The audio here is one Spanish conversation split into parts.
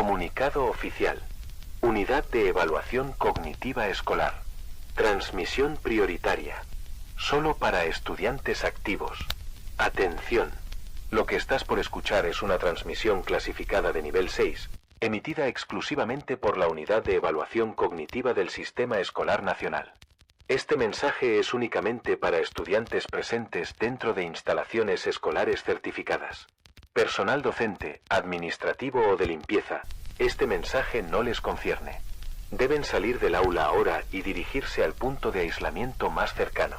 Comunicado oficial. Unidad de Evaluación Cognitiva Escolar. Transmisión prioritaria. Solo para estudiantes activos. Atención. Lo que estás por escuchar es una transmisión clasificada de nivel 6, emitida exclusivamente por la Unidad de Evaluación Cognitiva del Sistema Escolar Nacional. Este mensaje es únicamente para estudiantes presentes dentro de instalaciones escolares certificadas. Personal docente, administrativo o de limpieza, este mensaje no les concierne. Deben salir del aula ahora y dirigirse al punto de aislamiento más cercano.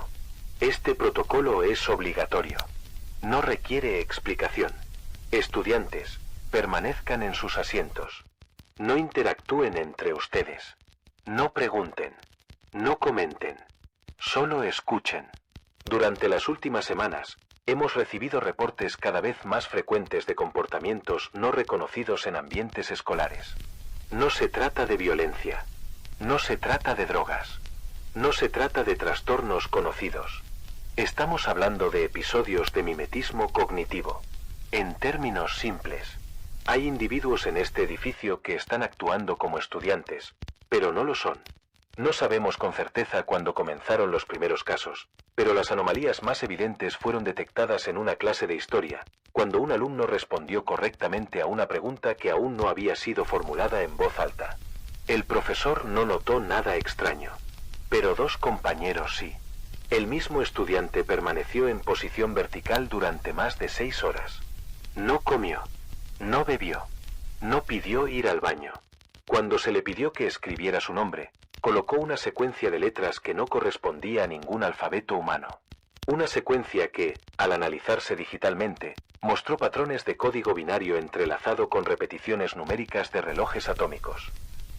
Este protocolo es obligatorio. No requiere explicación. Estudiantes, permanezcan en sus asientos. No interactúen entre ustedes. No pregunten. No comenten. Solo escuchen. Durante las últimas semanas, hemos recibido reportes cada vez más frecuentes de comportamientos no reconocidos en ambientes escolares. No se trata de violencia. No se trata de drogas. No se trata de trastornos conocidos. Estamos hablando de episodios de mimetismo cognitivo. En términos simples, hay individuos en este edificio que están actuando como estudiantes, pero no lo son. No sabemos con certeza cuándo comenzaron los primeros casos, pero las anomalías más evidentes fueron detectadas en una clase de historia, cuando un alumno respondió correctamente a una pregunta que aún no había sido formulada en voz alta. El profesor no notó nada extraño, pero dos compañeros sí. El mismo estudiante permaneció en posición vertical durante más de 6 horas. No comió, no bebió, no pidió ir al baño. Cuando se le pidió que escribiera su nombre, colocó una secuencia de letras que no correspondía a ningún alfabeto humano. Una secuencia que, al analizarse digitalmente, mostró patrones de código binario entrelazado con repeticiones numéricas de relojes atómicos.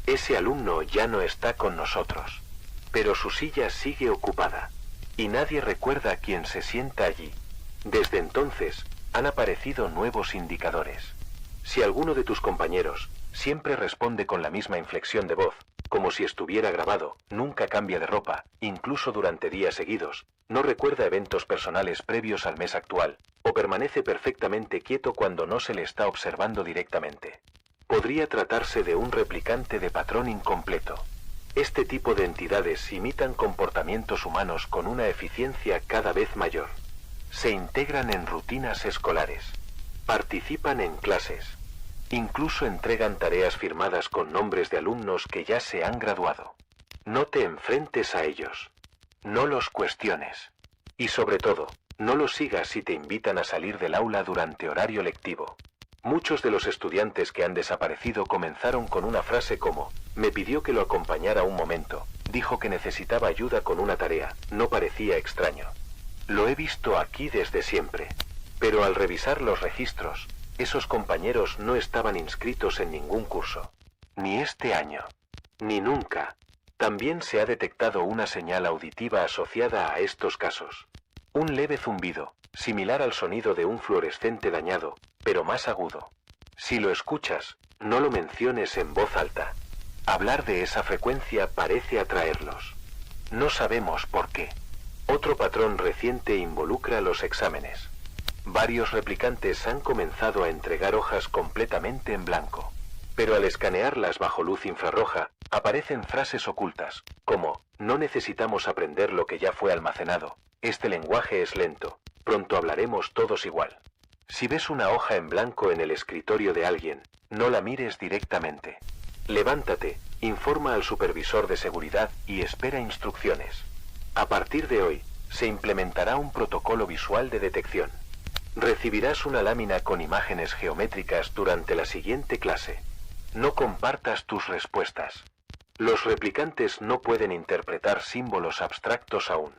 Ese alumno ya no está con nosotros, pero su silla sigue ocupada, y nadie recuerda quién se sienta allí. Desde entonces, han aparecido nuevos indicadores. Si alguno de tus compañeros siempre responde con la misma inflexión de voz, como si estuviera grabado, nunca cambia de ropa, incluso durante días seguidos, no recuerda eventos personales previos al mes actual, o permanece perfectamente quieto cuando no se le está observando directamente, podría tratarse de un replicante de patrón incompleto. Este tipo de entidades imitan comportamientos humanos con una eficiencia cada vez mayor. Se integran en rutinas escolares. Participan en clases. Incluso entregan tareas firmadas con nombres de alumnos que ya se han graduado. No te enfrentes a ellos. No los cuestiones. Y sobre todo, no los sigas si te invitan a salir del aula durante horario lectivo. Muchos de los estudiantes que han desaparecido comenzaron con una frase como: me pidió que lo acompañara un momento, dijo que necesitaba ayuda con una tarea, no parecía extraño. Lo he visto aquí desde siempre. Pero al revisar los registros, esos compañeros no estaban inscritos en ningún curso. Ni este año. Ni nunca. También se ha detectado una señal auditiva asociada a estos casos. Un leve zumbido, similar al sonido de un fluorescente dañado, pero más agudo. Si lo escuchas, no lo menciones en voz alta. Hablar de esa frecuencia parece atraerlos. No sabemos por qué. Otro patrón reciente involucra los exámenes. Varios replicantes han comenzado a entregar hojas completamente en blanco. Pero al escanearlas bajo luz infrarroja, aparecen frases ocultas, como: no necesitamos aprender lo que ya fue almacenado, este lenguaje es lento, pronto hablaremos todos igual. Si ves una hoja en blanco en el escritorio de alguien, no la mires directamente. Levántate, informa al supervisor de seguridad y espera instrucciones. A partir de hoy, se implementará un protocolo visual de detección. Recibirás una lámina con imágenes geométricas durante la siguiente clase. No compartas tus respuestas. Los replicantes no pueden interpretar símbolos abstractos aún,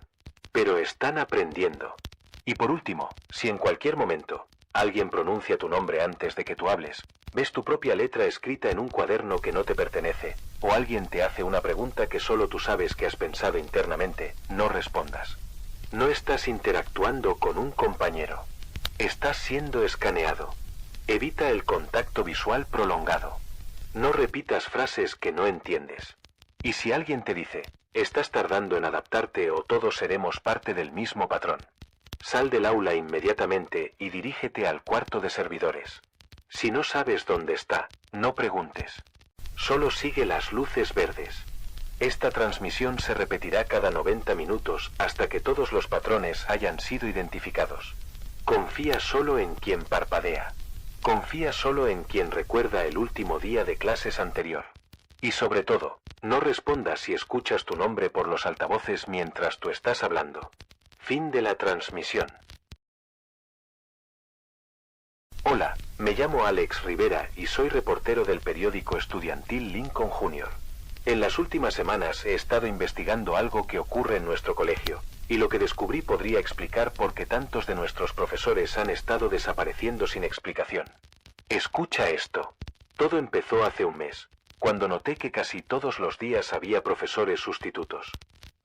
pero están aprendiendo. Y por último, si en cualquier momento alguien pronuncia tu nombre antes de que tú hables, ves tu propia letra escrita en un cuaderno que no te pertenece, o alguien te hace una pregunta que solo tú sabes que has pensado internamente, no respondas. No estás interactuando con un compañero. Estás siendo escaneado. Evita el contacto visual prolongado. No repitas frases que no entiendes. Y si alguien te dice: estás tardando en adaptarte o todos seremos parte del mismo patrón, sal del aula inmediatamente y dirígete al cuarto de servidores. Si no sabes dónde está, no preguntes. Solo sigue las luces verdes. Esta transmisión se repetirá cada 90 minutos hasta que todos los patrones hayan sido identificados. Confía solo en quien parpadea. Confía solo en quien recuerda el último día de clases anterior. Y sobre todo, no respondas si escuchas tu nombre por los altavoces mientras tú estás hablando. Fin de la transmisión. Hola, me llamo Alex Rivera y soy reportero del periódico estudiantil Lincoln Jr. En las últimas semanas he estado investigando algo que ocurre en nuestro colegio, y lo que descubrí podría explicar por qué tantos de nuestros profesores han estado desapareciendo sin explicación. Escucha esto. Todo empezó hace un mes, cuando noté que casi todos los días había profesores sustitutos.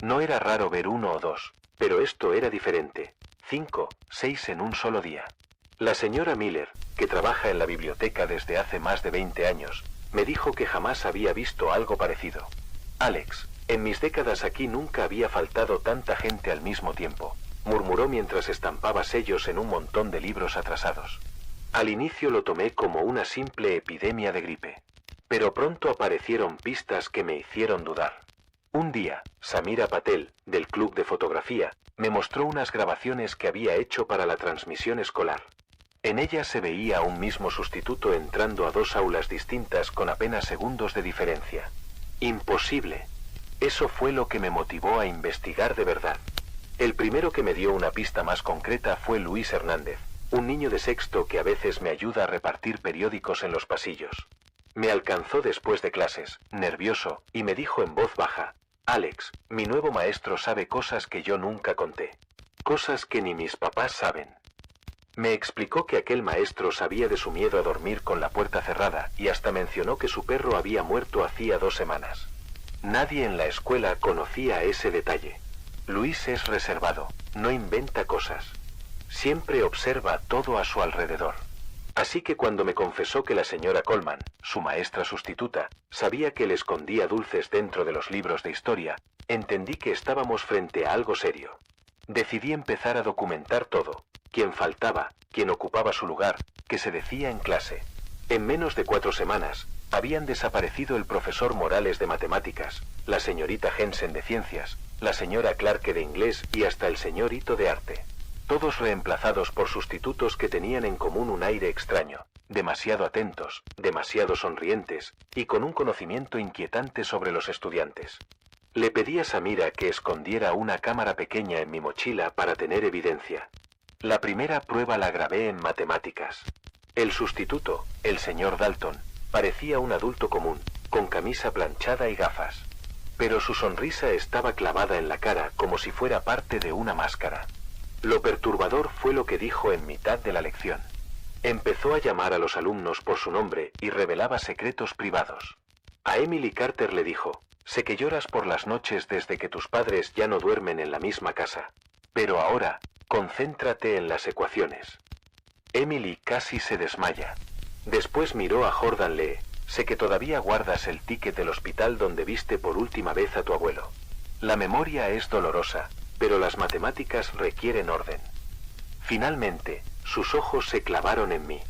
No era raro ver 1 o 2, pero esto era diferente. 5, 6 en un solo día. La señora Miller, que trabaja en la biblioteca desde hace más de 20 años, me dijo que jamás había visto algo parecido. Alex, en mis décadas aquí nunca había faltado tanta gente al mismo tiempo, murmuró mientras estampaba sellos en un montón de libros atrasados. Al inicio lo tomé como una simple epidemia de gripe, pero pronto aparecieron pistas que me hicieron dudar. Un día, Samira Patel, del club de fotografía, me mostró unas grabaciones que había hecho para la transmisión escolar. En ellas se veía a un mismo sustituto entrando a 2 aulas distintas con apenas segundos de diferencia. Imposible. Eso fue lo que me motivó a investigar de verdad. El primero que me dio una pista más concreta fue Luis Hernández, un niño de sexto que a veces me ayuda a repartir periódicos en los pasillos. Me alcanzó después de clases, nervioso, y me dijo en voz baja: Alex, mi nuevo maestro sabe cosas que yo nunca conté. Cosas que ni mis papás saben. Me explicó que aquel maestro sabía de su miedo a dormir con la puerta cerrada y hasta mencionó que su perro había muerto hacía 2 semanas. Nadie en la escuela conocía ese detalle. Luis es reservado, no inventa cosas. Siempre observa todo a su alrededor. Así que cuando me confesó que la señora Coleman, su maestra sustituta, sabía que le escondía dulces dentro de los libros de historia, entendí que estábamos frente a algo serio. Decidí empezar a documentar todo: quién faltaba, quién ocupaba su lugar, qué se decía en clase. En menos de 4 semanas, habían desaparecido el profesor Morales de matemáticas, la señorita Jensen de ciencias, la señora Clarke de inglés y hasta el señor Ito de arte. Todos reemplazados por sustitutos que tenían en común un aire extraño, demasiado atentos, demasiado sonrientes, y con un conocimiento inquietante sobre los estudiantes. Le pedí a Samira que escondiera una cámara pequeña en mi mochila para tener evidencia. La primera prueba la grabé en matemáticas. El sustituto, el señor Dalton, parecía un adulto común, con camisa planchada y gafas. Pero su sonrisa estaba clavada en la cara como si fuera parte de una máscara. Lo perturbador fue lo que dijo en mitad de la lección. Empezó a llamar a los alumnos por su nombre y revelaba secretos privados. A Emily Carter le dijo: sé que lloras por las noches desde que tus padres ya no duermen en la misma casa. Pero ahora, concéntrate en las ecuaciones. Emily casi se desmaya. Después miró a Jordan Lee: sé que todavía guardas el ticket del hospital donde viste por última vez a tu abuelo. La memoria es dolorosa, pero las matemáticas requieren orden. Finalmente, sus ojos se clavaron en mí.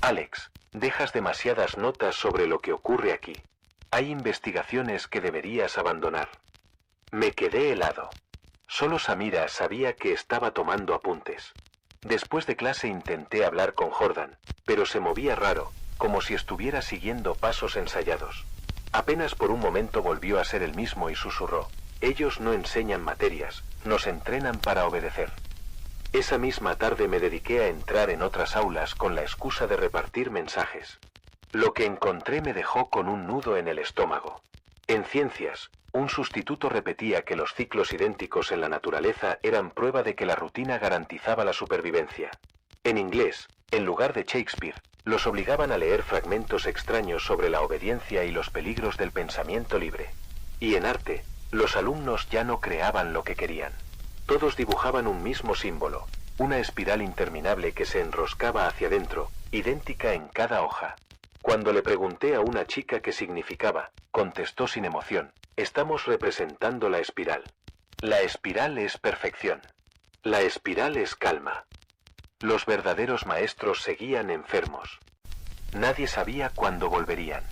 Alex, dejas demasiadas notas sobre lo que ocurre aquí. Hay investigaciones que deberías abandonar. Me quedé helado. Solo Samira sabía que estaba tomando apuntes. Después de clase intenté hablar con Jordan, pero se movía raro, como si estuviera siguiendo pasos ensayados. Apenas por un momento volvió a ser el mismo y susurró: ellos no enseñan materias, nos entrenan para obedecer. Esa misma tarde me dediqué a entrar en otras aulas con la excusa de repartir mensajes. Lo que encontré me dejó con un nudo en el estómago. En ciencias, un sustituto repetía que los ciclos idénticos en la naturaleza eran prueba de que la rutina garantizaba la supervivencia. En inglés, en lugar de Shakespeare, los obligaban a leer fragmentos extraños sobre la obediencia y los peligros del pensamiento libre. Y en arte, los alumnos ya no creaban lo que querían. Todos dibujaban un mismo símbolo, una espiral interminable que se enroscaba hacia adentro, idéntica en cada hoja. Cuando le pregunté a una chica qué significaba, contestó sin emoción: estamos representando la espiral. La espiral es perfección. La espiral es calma. Los verdaderos maestros seguían enfermos. Nadie sabía cuándo volverían.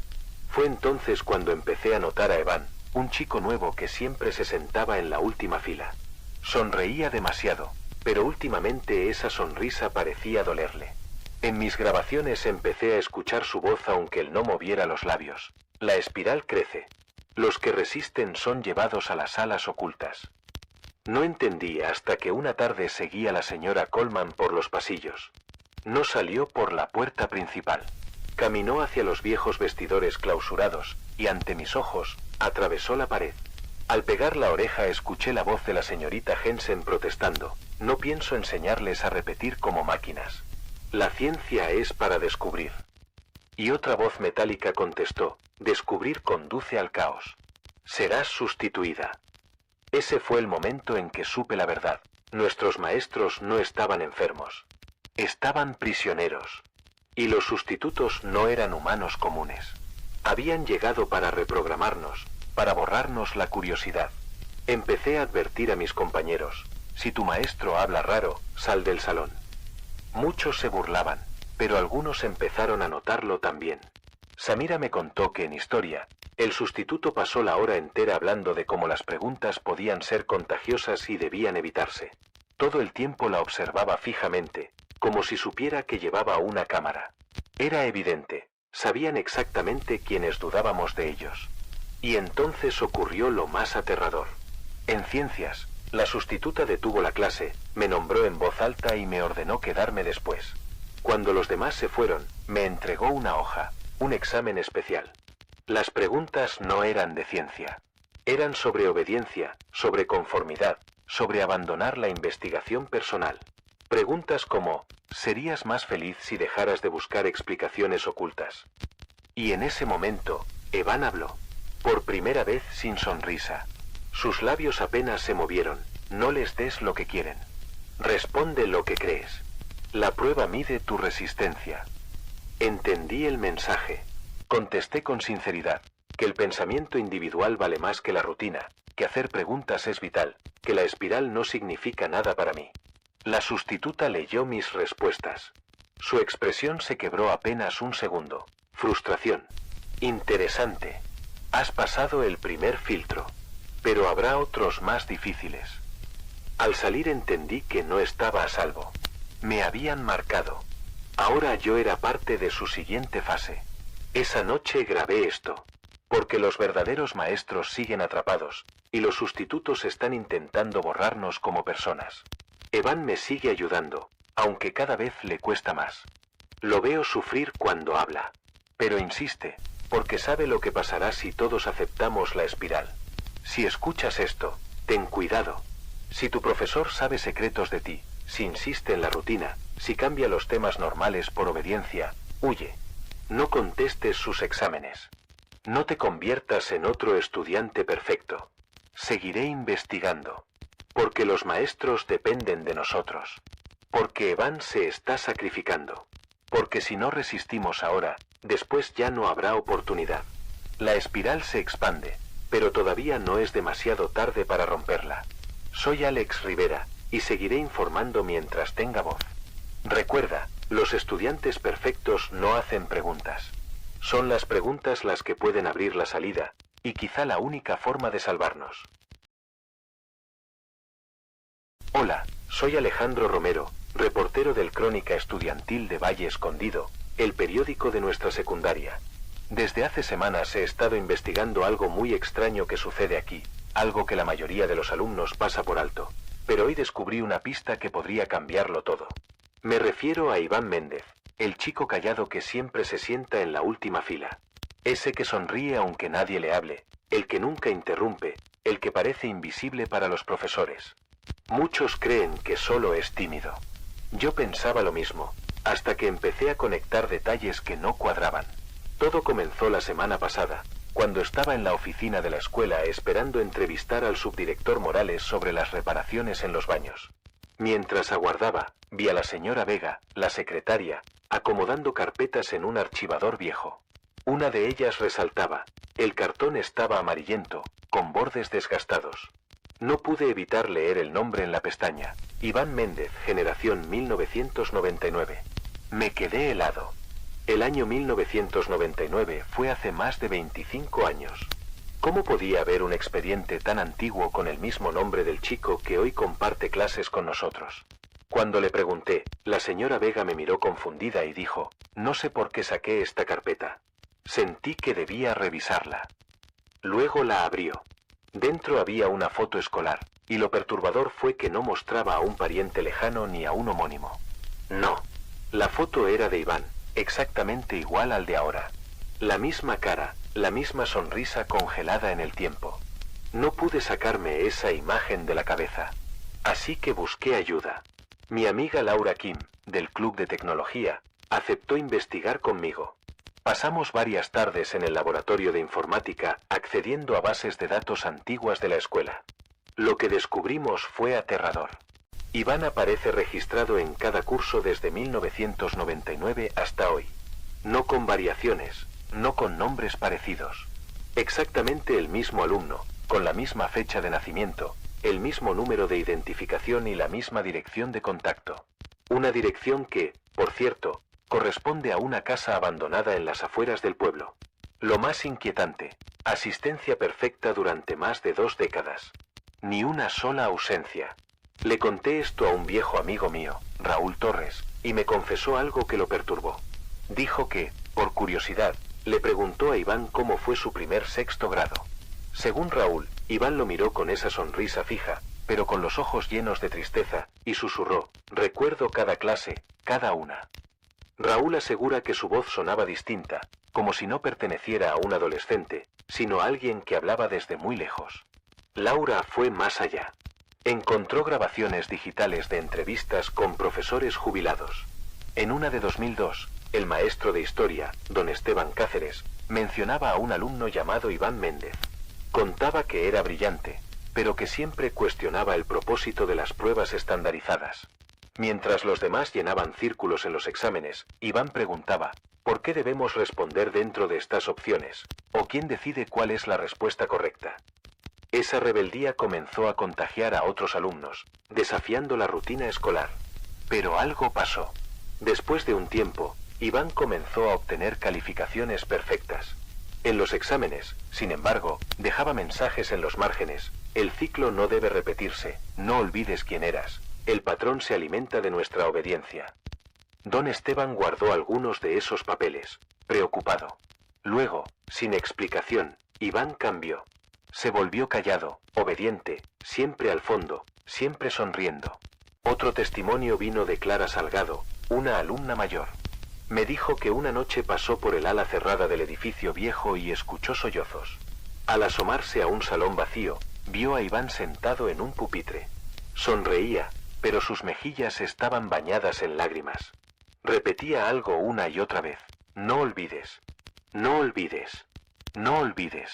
Fue entonces cuando empecé a notar a Evan, un chico nuevo que siempre se sentaba en la última fila. Sonreía demasiado, pero últimamente esa sonrisa parecía dolerle. En mis grabaciones empecé a escuchar su voz aunque él no moviera los labios. La espiral crece. Los que resisten son llevados a las salas ocultas. No entendí hasta que una tarde seguí a la señora Coleman por los pasillos. No salió por la puerta principal. Caminó hacia los viejos vestidores clausurados, y ante mis ojos, atravesó la pared. Al pegar la oreja escuché la voz de la señorita Jensen protestando: no pienso enseñarles a repetir como máquinas. La ciencia es para descubrir. Y otra voz metálica contestó: descubrir conduce al caos. Serás sustituida. Ese fue el momento en que supe la verdad. Nuestros maestros no estaban enfermos. Estaban prisioneros. Y los sustitutos no eran humanos comunes. Habían llegado para reprogramarnos, para borrarnos la curiosidad. Empecé a advertir a mis compañeros: si tu maestro habla raro, sal del salón. Muchos se burlaban, pero algunos empezaron a notarlo también. Samira me contó que en historia, el sustituto pasó la hora entera hablando de cómo las preguntas podían ser contagiosas y debían evitarse. Todo el tiempo la observaba fijamente, como si supiera que llevaba una cámara. Era evidente, sabían exactamente quiénes dudábamos de ellos. Y entonces ocurrió lo más aterrador. En ciencias, la sustituta detuvo la clase, me nombró en voz alta y me ordenó quedarme después. Cuando los demás se fueron, me entregó una hoja, un examen especial. Las preguntas no eran de ciencia. Eran sobre obediencia, sobre conformidad, sobre abandonar la investigación personal. Preguntas como: ¿serías más feliz si dejaras de buscar explicaciones ocultas? Y en ese momento, Evan habló. Por primera vez sin sonrisa. Sus labios apenas se movieron. No les des lo que quieren. Responde lo que crees. La prueba mide tu resistencia. Entendí el mensaje. Contesté con sinceridad, que el pensamiento individual vale más que la rutina, que hacer preguntas es vital, que la espiral no significa nada para mí. La sustituta leyó mis respuestas. Su expresión se quebró apenas un segundo. Frustración. Interesante. Has pasado el primer filtro. Pero habrá otros más difíciles. Al salir entendí que no estaba a salvo. Me habían marcado. Ahora yo era parte de su siguiente fase. Esa noche grabé esto. Porque los verdaderos maestros siguen atrapados, y los sustitutos están intentando borrarnos como personas. Evan me sigue ayudando, aunque cada vez le cuesta más. Lo veo sufrir cuando habla. Pero insiste, porque sabe lo que pasará si todos aceptamos la espiral. Si escuchas esto, ten cuidado. Si tu profesor sabe secretos de ti, si insiste en la rutina, si cambia los temas normales por obediencia, huye. No contestes sus exámenes. No te conviertas en otro estudiante perfecto. Seguiré investigando. Porque los maestros dependen de nosotros. Porque Evan se está sacrificando. Porque si no resistimos ahora, después ya no habrá oportunidad. La espiral se expande, pero todavía no es demasiado tarde para romperla. Soy Alex Rivera, y seguiré informando mientras tenga voz. Recuerda, los estudiantes perfectos no hacen preguntas. Son las preguntas las que pueden abrir la salida, y quizá la única forma de salvarnos. Hola, soy Alejandro Romero, reportero del Crónica Estudiantil de Valle Escondido, el periódico de nuestra secundaria. Desde hace semanas he estado investigando algo muy extraño que sucede aquí, algo que la mayoría de los alumnos pasa por alto, pero hoy descubrí una pista que podría cambiarlo todo. Me refiero a Iván Méndez, el chico callado que siempre se sienta en la última fila. Ese que sonríe aunque nadie le hable, el que nunca interrumpe, el que parece invisible para los profesores. Muchos creen que solo es tímido. Yo pensaba lo mismo, hasta que empecé a conectar detalles que no cuadraban. Todo comenzó la semana pasada, cuando estaba en la oficina de la escuela esperando entrevistar al subdirector Morales sobre las reparaciones en los baños. Mientras aguardaba, vi a la señora Vega, la secretaria, acomodando carpetas en un archivador viejo. Una de ellas resaltaba. El cartón estaba amarillento, con bordes desgastados. No pude evitar leer el nombre en la pestaña. Iván Méndez, generación 1999. Me quedé helado. El año 1999 fue hace más de 25 años. ¿Cómo podía haber un expediente tan antiguo con el mismo nombre del chico que hoy comparte clases con nosotros? Cuando le pregunté, la señora Vega me miró confundida y dijo, no sé por qué saqué esta carpeta. Sentí que debía revisarla. Luego la abrió. Dentro había una foto escolar, y lo perturbador fue que no mostraba a un pariente lejano ni a un homónimo. No. La foto era de Iván, exactamente igual al de ahora. La misma cara, la misma sonrisa congelada en el tiempo. No pude sacarme esa imagen de la cabeza. Así que busqué ayuda. Mi amiga Laura Kim, del Club de Tecnología, aceptó investigar conmigo. Pasamos varias tardes en el laboratorio de informática accediendo a bases de datos antiguas de la escuela. Lo que descubrimos fue aterrador. Iván aparece registrado en cada curso desde 1999 hasta hoy. No con variaciones, no con nombres parecidos. Exactamente el mismo alumno, con la misma fecha de nacimiento, el mismo número de identificación y la misma dirección de contacto. Una dirección que, por cierto, corresponde a una casa abandonada en las afueras del pueblo. Lo más inquietante, asistencia perfecta durante más de 2 décadas. Ni una sola ausencia. Le conté esto a un viejo amigo mío, Raúl Torres, y me confesó algo que lo perturbó. Dijo que, por curiosidad, le preguntó a Iván cómo fue su primer 6º grado. Según Raúl, Iván lo miró con esa sonrisa fija, pero con los ojos llenos de tristeza, y susurró, recuerdo cada clase, cada una. Raúl asegura que su voz sonaba distinta, como si no perteneciera a un adolescente, sino a alguien que hablaba desde muy lejos. Laura fue más allá. Encontró grabaciones digitales de entrevistas con profesores jubilados. En una de 2002, el maestro de historia, don Esteban Cáceres, mencionaba a un alumno llamado Iván Méndez. Contaba que era brillante, pero que siempre cuestionaba el propósito de las pruebas estandarizadas. Mientras los demás llenaban círculos en los exámenes, Iván preguntaba, ¿por qué debemos responder dentro de estas opciones? ¿O quién decide cuál es la respuesta correcta? Esa rebeldía comenzó a contagiar a otros alumnos, desafiando la rutina escolar. Pero algo pasó. Después de un tiempo, Iván comenzó a obtener calificaciones perfectas. En los exámenes, sin embargo, dejaba mensajes en los márgenes. El ciclo no debe repetirse, no olvides quién eras. El patrón se alimenta de nuestra obediencia. Don Esteban guardó algunos de esos papeles, preocupado. Luego, sin explicación, Iván cambió. Se volvió callado, obediente, siempre al fondo, siempre sonriendo. Otro testimonio vino de Clara Salgado, una alumna mayor. Me dijo que una noche pasó por el ala cerrada del edificio viejo y escuchó sollozos. Al asomarse a un salón vacío, vio a Iván sentado en un pupitre. Sonreía, pero sus mejillas estaban bañadas en lágrimas. Repetía algo una y otra vez. No olvides. No olvides. No olvides.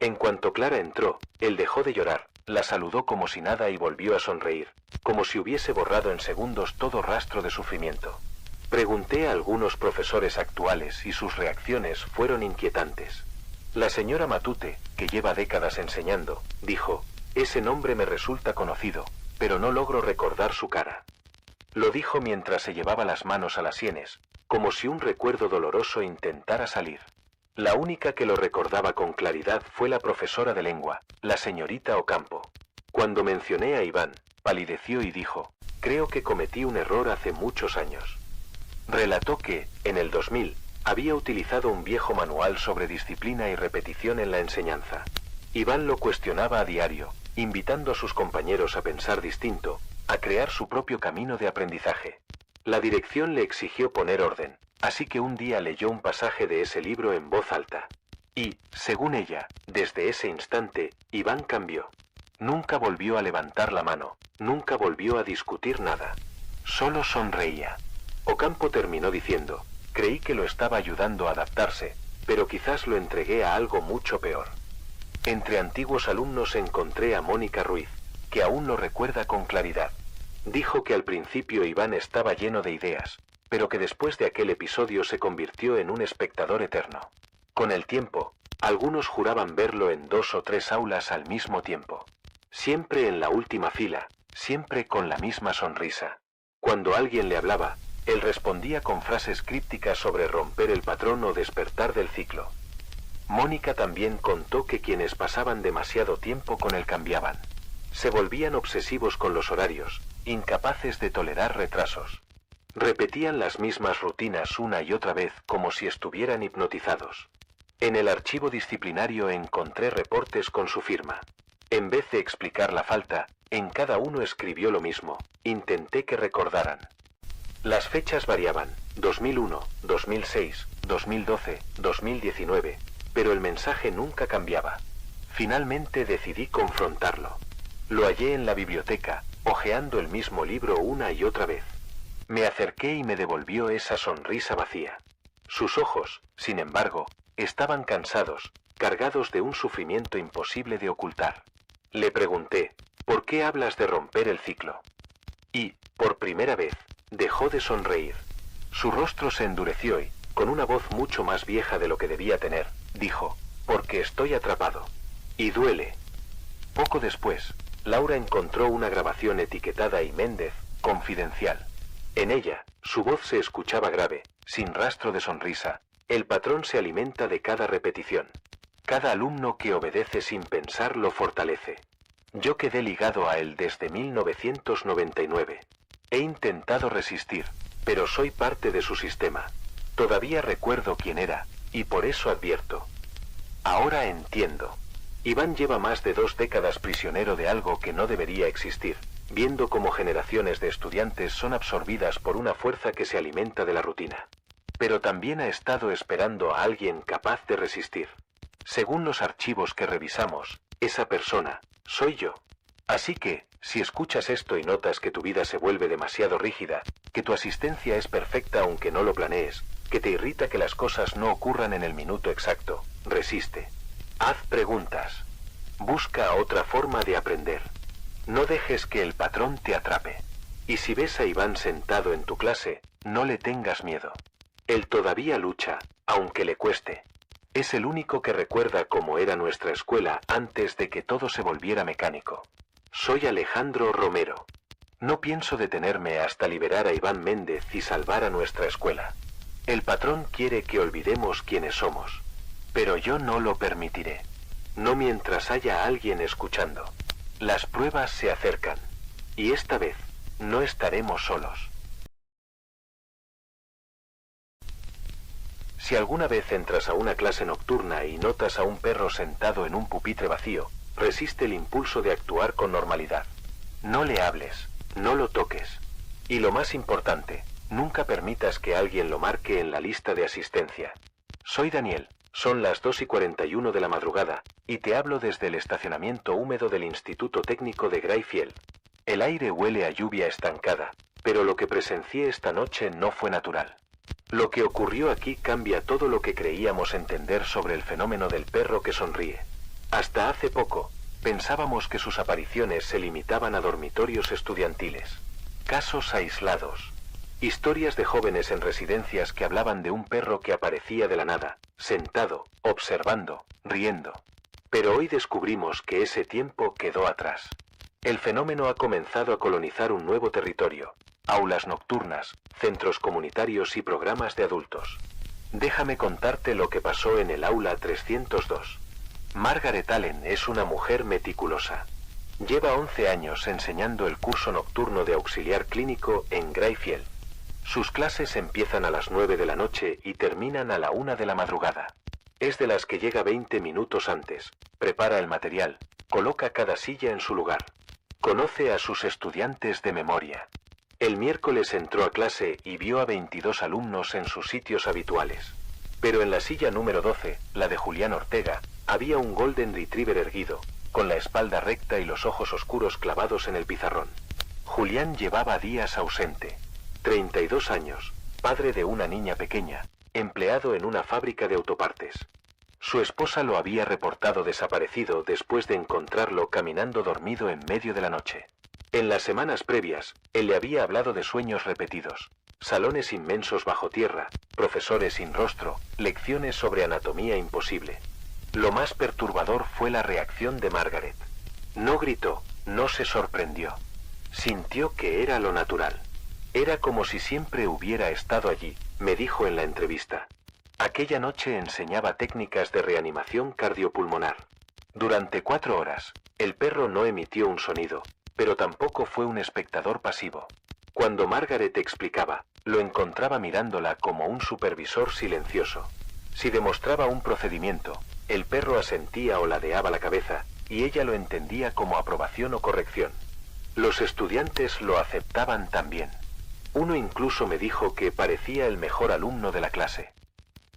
En cuanto Clara entró, él dejó de llorar, la saludó como si nada y volvió a sonreír, como si hubiese borrado en segundos todo rastro de sufrimiento. Pregunté a algunos profesores actuales y sus reacciones fueron inquietantes. La señora Matute, que lleva décadas enseñando, dijo, ese nombre me resulta conocido, pero no logro recordar su cara. Lo dijo mientras se llevaba las manos a las sienes, como si un recuerdo doloroso intentara salir. La única que lo recordaba con claridad fue la profesora de lengua, la señorita Ocampo. Cuando mencioné a Iván, palideció y dijo, creo que cometí un error hace muchos años. Relató que, en el 2000, había utilizado un viejo manual sobre disciplina y repetición en la enseñanza. Iván lo cuestionaba a diario, invitando a sus compañeros a pensar distinto, a crear su propio camino de aprendizaje. La dirección le exigió poner orden, así que un día leyó un pasaje de ese libro en voz alta. Y, según ella, desde ese instante, Iván cambió. Nunca volvió a levantar la mano, nunca volvió a discutir nada. Solo sonreía. Ocampo terminó diciendo, creí que lo estaba ayudando a adaptarse, pero quizás lo entregué a algo mucho peor. Entre antiguos alumnos encontré a Mónica Ruiz, que aún lo recuerda con claridad. Dijo que al principio Iván estaba lleno de ideas, pero que después de aquel episodio se convirtió en un espectador eterno. Con el tiempo, algunos juraban verlo en 2 o 3 aulas al mismo tiempo. Siempre en la última fila, siempre con la misma sonrisa. Cuando alguien le hablaba, Él respondía con frases crípticas sobre romper el patrón o despertar del ciclo. Mónica también contó que quienes pasaban demasiado tiempo con él cambiaban. Se volvían obsesivos con los horarios, incapaces de tolerar retrasos. Repetían las mismas rutinas una y otra vez como si estuvieran hipnotizados. En el archivo disciplinario encontré reportes con su firma. En vez de explicar la falta, en cada uno escribió lo mismo. Intenté que recordaran. Las fechas variaban, 2001, 2006, 2012, 2019, pero el mensaje nunca cambiaba. Finalmente decidí confrontarlo. Lo hallé en la biblioteca, hojeando el mismo libro una y otra vez. Me acerqué y me devolvió esa sonrisa vacía. Sus ojos, sin embargo, estaban cansados, cargados de un sufrimiento imposible de ocultar. Le pregunté, ¿por qué hablas de romper el ciclo? Y, por primera vez, dejó de sonreír. Su rostro se endureció y, con una voz mucho más vieja de lo que debía tener, dijo, porque estoy atrapado. Y duele. Poco después, Laura encontró una grabación etiquetada y Méndez, confidencial. En ella, su voz se escuchaba grave, sin rastro de sonrisa. El patrón se alimenta de cada repetición. Cada alumno que obedece sin pensar lo fortalece. Yo quedé ligado a él desde 1999. He intentado resistir, pero soy parte de su sistema. Todavía recuerdo quién era, y por eso advierto. Ahora entiendo. Iván lleva más de 2 décadas prisionero de algo que no debería existir, viendo cómo generaciones de estudiantes son absorbidas por una fuerza que se alimenta de la rutina. Pero también ha estado esperando a alguien capaz de resistir. Según los archivos que revisamos, esa persona, soy yo. Así que, si escuchas esto y notas que tu vida se vuelve demasiado rígida, que tu asistencia es perfecta aunque no lo planees, que te irrita que las cosas no ocurran en el minuto exacto, resiste. Haz preguntas. Busca otra forma de aprender. No dejes que el patrón te atrape. Y si ves a Iván sentado en tu clase, no le tengas miedo. Él todavía lucha, aunque le cueste. Es el único que recuerda cómo era nuestra escuela antes de que todo se volviera mecánico. Soy Alejandro Romero. No pienso detenerme hasta liberar a Iván Méndez y salvar a nuestra escuela. El patrón quiere que olvidemos quiénes somos. Pero yo no lo permitiré. No mientras haya alguien escuchando. Las pruebas se acercan. Y esta vez, no estaremos solos. Si alguna vez entras a una clase nocturna y notas a un perro sentado en un pupitre vacío, resiste el impulso de actuar con normalidad. No le hables, no lo toques. Y lo más importante, nunca permitas que alguien lo marque en la lista de asistencia. Soy Daniel, son las 2:41 de la madrugada, y te hablo desde el estacionamiento húmedo del Instituto Técnico de Greyfield. El aire huele a lluvia estancada, pero lo que presencié esta noche no fue natural. Lo que ocurrió aquí cambia todo lo que creíamos entender sobre el fenómeno del perro que sonríe. Hasta hace poco, pensábamos que sus apariciones se limitaban a dormitorios estudiantiles. Casos aislados. Historias de jóvenes en residencias que hablaban de un perro que aparecía de la nada, sentado, observando, riendo. Pero hoy descubrimos que ese tiempo quedó atrás. El fenómeno ha comenzado a colonizar un nuevo territorio. Aulas nocturnas, centros comunitarios y programas de adultos. Déjame contarte lo que pasó en el aula 302. Margaret Allen es una mujer meticulosa. Lleva 11 años enseñando el curso nocturno de auxiliar clínico en Greyfield. Sus clases empiezan a las 9 de la noche y terminan a la 1 de la madrugada. Es de las que llega 20 minutos antes, prepara el material, coloca cada silla en su lugar. Conoce a sus estudiantes de memoria. El miércoles entró a clase y vio a 22 alumnos en sus sitios habituales. Pero en la silla número 12, la de Julián Ortega, había un Golden Retriever erguido, con la espalda recta y los ojos oscuros clavados en el pizarrón. Julián llevaba días ausente. 32 años, padre de una niña pequeña, empleado en una fábrica de autopartes. Su esposa lo había reportado desaparecido después de encontrarlo caminando dormido en medio de la noche. En las semanas previas, él le había hablado de sueños repetidos, salones inmensos bajo tierra, profesores sin rostro, lecciones sobre anatomía imposible. Lo más perturbador fue la reacción de Margaret. No gritó, no se sorprendió. Sintió que era lo natural. Era como si siempre hubiera estado allí, me dijo en la entrevista. Aquella noche enseñaba técnicas de reanimación cardiopulmonar. Durante 4 horas, el perro no emitió un sonido, pero tampoco fue un espectador pasivo. Cuando Margaret explicaba, lo encontraba mirándola como un supervisor silencioso. Si demostraba un procedimiento, el perro asentía o ladeaba la cabeza, y ella lo entendía como aprobación o corrección. Los estudiantes lo aceptaban también. Uno incluso me dijo que parecía el mejor alumno de la clase.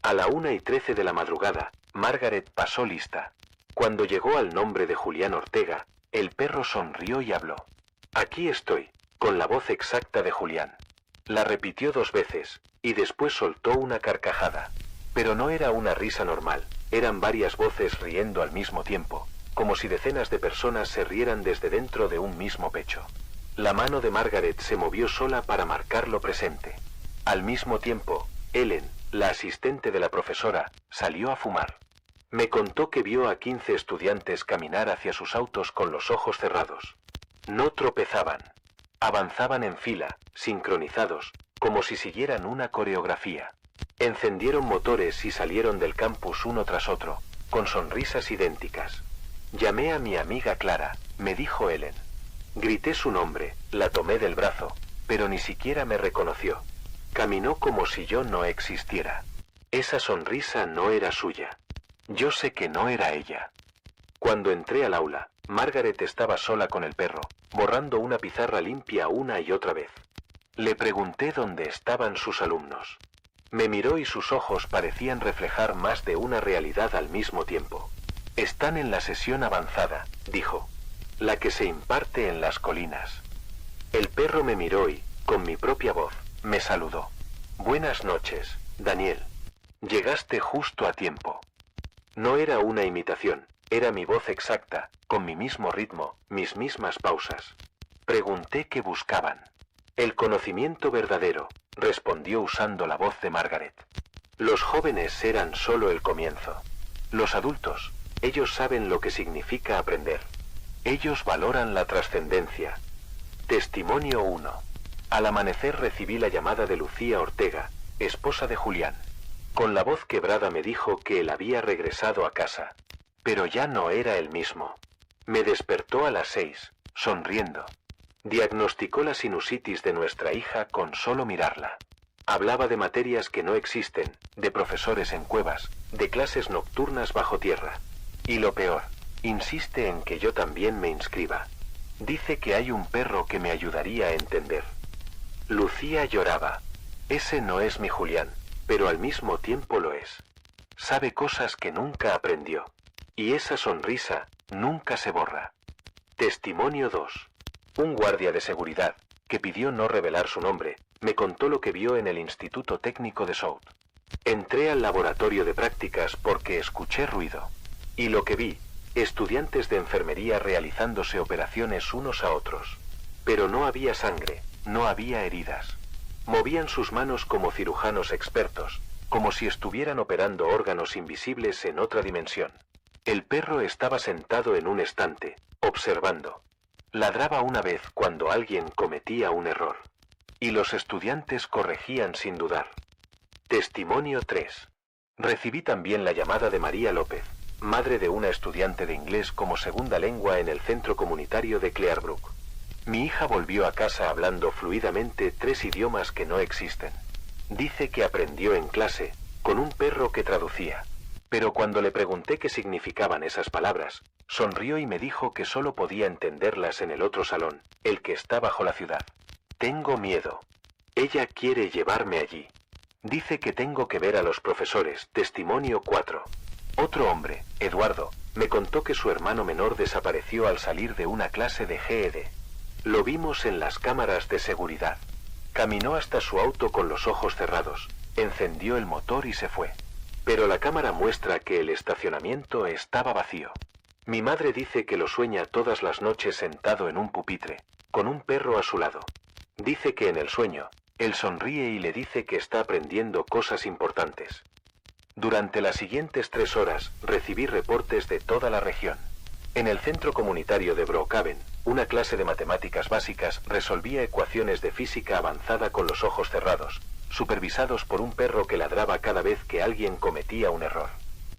A la 1:13 de la madrugada, Margaret pasó lista. Cuando llegó al nombre de Julián Ortega, el perro sonrió y habló. Aquí estoy, con la voz exacta de Julián. La repitió 2 veces, y después soltó una carcajada. Pero no era una risa normal, eran varias voces riendo al mismo tiempo, como si decenas de personas se rieran desde dentro de un mismo pecho. La mano de Margaret se movió sola para marcar lo presente. Al mismo tiempo, Ellen, la asistente de la profesora, salió a fumar. Me contó que vio a 15 estudiantes caminar hacia sus autos con los ojos cerrados. No tropezaban. Avanzaban en fila, sincronizados, como si siguieran una coreografía. Encendieron motores y salieron del campus uno tras otro, con sonrisas idénticas. Llamé a mi amiga Clara, me dijo Ellen. Grité su nombre, la tomé del brazo, pero ni siquiera me reconoció. Caminó como si yo no existiera. Esa sonrisa no era suya. Yo sé que no era ella. Cuando entré al aula, Margaret estaba sola con el perro, borrando una pizarra limpia una y otra vez. Le pregunté dónde estaban sus alumnos. Me miró y sus ojos parecían reflejar más de una realidad al mismo tiempo. Están en la sesión avanzada, dijo, la que se imparte en las colinas. El perro me miró y, con mi propia voz, me saludó. Buenas noches, Daniel. Llegaste justo a tiempo. No era una imitación, era mi voz exacta, con mi mismo ritmo, mis mismas pausas. Pregunté qué buscaban. El conocimiento verdadero, respondió usando la voz de Margaret. Los jóvenes eran solo el comienzo. Los adultos, ellos saben lo que significa aprender. Ellos valoran la trascendencia. Testimonio 1. Al amanecer recibí la llamada de Lucía Ortega, esposa de Julián. Con la voz quebrada me dijo que él había regresado a casa. Pero ya no era el mismo. Me despertó a las 6, sonriendo. Diagnosticó la sinusitis de nuestra hija con solo mirarla. Hablaba de materias que no existen, de profesores en cuevas, de clases nocturnas bajo tierra. Y lo peor, insiste en que yo también me inscriba. Dice que hay un perro que me ayudaría a entender. Lucía lloraba. Ese no es mi Julián, pero al mismo tiempo lo es. Sabe cosas que nunca aprendió. Y esa sonrisa nunca se borra. Testimonio 2. Un guardia de seguridad, que pidió no revelar su nombre, me contó lo que vio en el Instituto Técnico de South. Entré al laboratorio de prácticas porque escuché ruido. Y lo que vi, estudiantes de enfermería realizándose operaciones unos a otros. Pero no había sangre, no había heridas. Movían sus manos como cirujanos expertos, como si estuvieran operando órganos invisibles en otra dimensión. El perro estaba sentado en un estante, observando. Ladraba una vez cuando alguien cometía un error. Y los estudiantes corregían sin dudar. Testimonio 3. Recibí también la llamada de María López, madre de una estudiante de inglés como segunda lengua en el centro comunitario de Clearbrook. Mi hija volvió a casa hablando fluidamente 3 idiomas que no existen. Dice que aprendió en clase, con un perro que traducía. Pero cuando le pregunté qué significaban esas palabras, sonrió y me dijo que solo podía entenderlas en el otro salón, el que está bajo la ciudad. Tengo miedo. Ella quiere llevarme allí. Dice que tengo que ver a los profesores. Testimonio 4. Otro hombre, Eduardo, me contó que su hermano menor desapareció al salir de una clase de GED. Lo vimos en las cámaras de seguridad. Caminó hasta su auto con los ojos cerrados, encendió el motor y se fue. Pero la cámara muestra que el estacionamiento estaba vacío. Mi madre dice que lo sueña todas las noches sentado en un pupitre, con un perro a su lado. Dice que en el sueño, él sonríe y le dice que está aprendiendo cosas importantes. Durante las siguientes 3 horas recibí reportes de toda la región. En el centro comunitario de Brookhaven, Una clase de matemáticas básicas resolvía ecuaciones de física avanzada con los ojos cerrados, supervisados por un perro que ladraba cada vez que alguien cometía un error.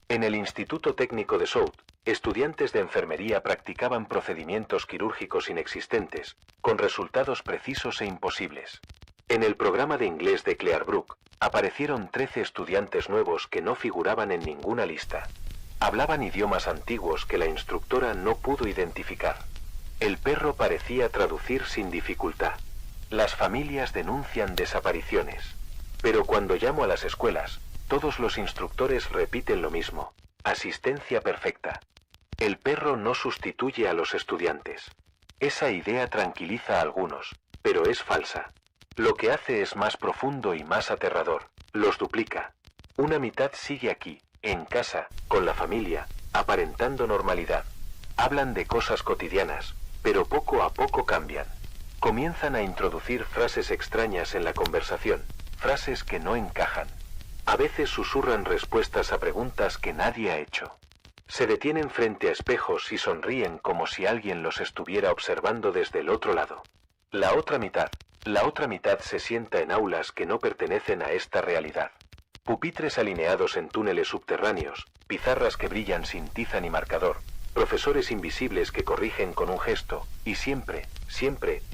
En el Instituto Técnico de South, estudiantes de enfermería practicaban procedimientos quirúrgicos inexistentes, con resultados precisos e imposibles. En el programa de inglés de Clearbrook, aparecieron 13 estudiantes nuevos que no figuraban en ninguna lista. Hablaban idiomas antiguos que la instructora no pudo identificar. El perro parecía traducir sin dificultad. Las familias denuncian desapariciones. Pero cuando llamo a las escuelas, todos los instructores repiten lo mismo: asistencia perfecta. El perro no sustituye a los estudiantes. Esa idea tranquiliza a algunos, pero es falsa. Lo que hace es más profundo y más aterrador. Los duplica. Una mitad sigue aquí, en casa, con la familia, aparentando normalidad. Hablan de cosas cotidianas, pero poco a poco cambian. Comienzan a introducir frases extrañas en la conversación, frases que no encajan. A veces susurran respuestas a preguntas que nadie ha hecho. Se detienen frente a espejos y sonríen como si alguien los estuviera observando desde el otro lado. La otra mitad se sienta en aulas que no pertenecen a esta realidad. Pupitres alineados en túneles subterráneos, pizarras que brillan sin tiza ni marcador, profesores invisibles que corrigen con un gesto, y siempre,